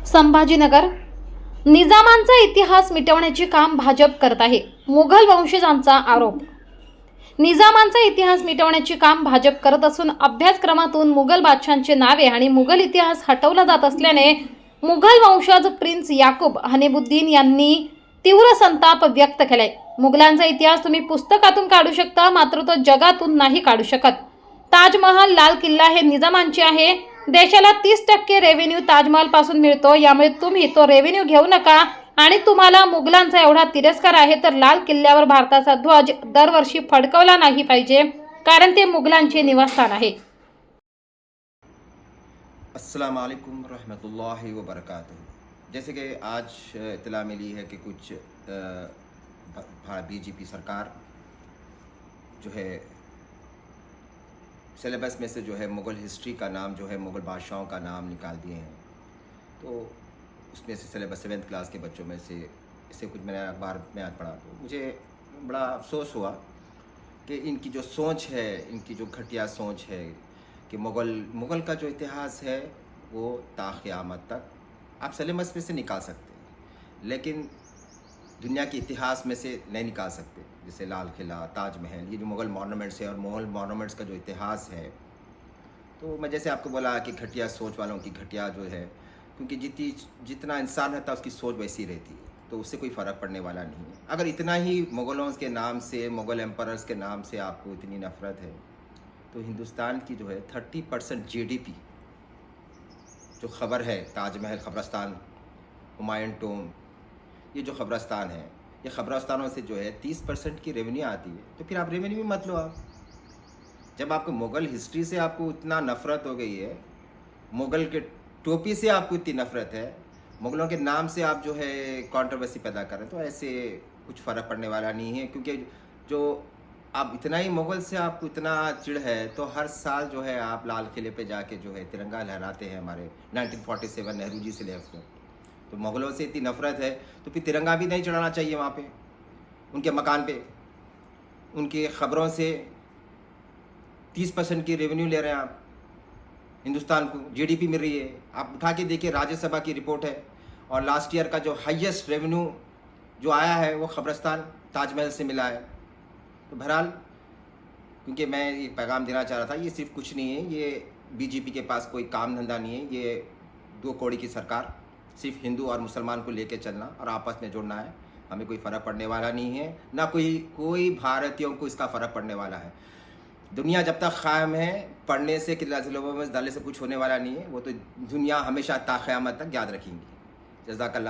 संभाजीनगर निजामांचा इतिहास मिटवण्याचे काम भाजप करत आहे. मुघल वंशजांचा आरोप. निजामांचा इतिहास मिटवण्याचे काम भाजप करत असून अभ्यासक्रमातून मुघल बादशाहांचे नावे आणि मुघल इतिहास हटवला जात असल्याने मुघल वंशज प्रिन्स याकूब हनीबुद्दीन यांनी तीव्र संताप व्यक्त केलाय. मुघलांचा इतिहास तुम्ही पुस्तकातून काढू शकता, मात्र तो जगातून नाही काढू शकत. ताजमहल, लाल किल्ला हे निजामांचे आहे. देशाला 30% रेव्हेन्यू ताजमहल पासून मिळतो. यामुळे तुम्ही तो रेव्हेन्यू घेऊ नका. आणि तुम्हाला मुघलांचा एवढा तिरस्कार आहे तर लाल किल्ल्यावर भारताचा ध्वज दरवर्षी फडकवला नाही पाहिजे, कारण ते मुघलांचे निवासस्थान आहे. अस्सलाम वालेकुम रहमतुल्लाहि व बरकातहू। जैसे कि आज इत्तला मिली है कि कुछ बीजेपी सरकार जो है सिलेबस में से जो है मुग़ल हिस्ट्री का नाम जो है मुग़ल बादशाहों का नाम निकाल दिए हैं। तो उसमें से सिलेबस 7th क्लास के बच्चों में से इससे कुछ मैंने अखबार में आज पढ़ा, तो मुझे बड़ा अफसोस हुआ कि इनकी जो सोच है, इनकी जो घटिया सोच है कि मुग़ल का जो इतिहास है वो ता क़यामत तक आप सिलेबस में से निकाल सकते हैं, लेकिन दुनिया के इतिहास में से नहीं निकाल सकते। जैसे लाल किला, ताजमहल, ये जो मुग़ल मॉन्यूमेंट्स हैं और मुग़ल मॉन्यूमेंट्स का जो इतिहास है, तो मैं जैसे आपको बोला कि घटिया सोच वालों की घटिया जो है, क्योंकि जितना इंसान रहता है उसकी सोच वैसी रहती है, तो उससे कोई फ़र्क पड़ने वाला नहीं है। अगर इतना ही मुग़लों के नाम से, मुग़ल एम्परर्स के नाम से आपको इतनी नफ़रत है, तो हिंदुस्तान की जो है 30% जीडीपी जो खबर है, ताजमहल क़ब्रिस्तान, हुमायूं टॉम, ये जो क़ब्रिस्तान है, ये क़ब्रिस्तानों से जो है 30% की रेवेन्यू आती है। तो फिर आप रेवेन्यू भी मत लो। आप जब आपको मुग़ल हिस्ट्री से आपको इतना नफ़रत हो गई है, मुग़ल के टोपी से आपको इतनी नफ़रत है, मुग़लों के नाम से आप जो है कंट्रोवर्सी पैदा कर रहे हैं, तो ऐसे कुछ फ़र्क पड़ने वाला नहीं है। क्योंकि जो आप इतना ही मुग़ल से आपको इतना चिढ़ है, तो हर साल जो है आप लाल किले पे जाके जो है तिरंगा लहराते हैं। हमारे 1947 नेहरू जी से लेकर, तो मुग़लों से इतनी नफ़रत है तो फिर तिरंगा भी नहीं चढ़ाना चाहिए वहाँ पे, उनके मकान पे। उनकी ख़बरों से 30% की रेवेन्यू ले रहे हैं आप, हिंदुस्तान को जीडीपी मिल रही है। आप उठा के देखिए, राज्यसभा की रिपोर्ट है, और लास्ट ईयर का जो हाईएस्ट रेवेन्यू जो आया है वो क़ब्रिस्तान, ताजमहल से मिला है। तो बहरहाल, क्योंकि मैं ये पैगाम देना चाह रहा था, ये सिर्फ कुछ नहीं है, ये बीजेपी के पास कोई काम धंधा नहीं है। ये 2 कौड़ी की सरकार, सिर्फ हिंदू और मुसलमान को लेके चलना और आपस में जुड़ना है। हमें कोई फ़र्क पड़ने वाला नहीं है, ना कोई भारतीयों को इसका फ़र्क पड़ने वाला है। दुनिया जब तक क़ायम है, पढ़ने से लोगों में डालने से कुछ होने वाला नहीं है। वो तो दुनिया हमेशा ता क़यामत तक याद रखेंगी। जज़ाकल्लाह।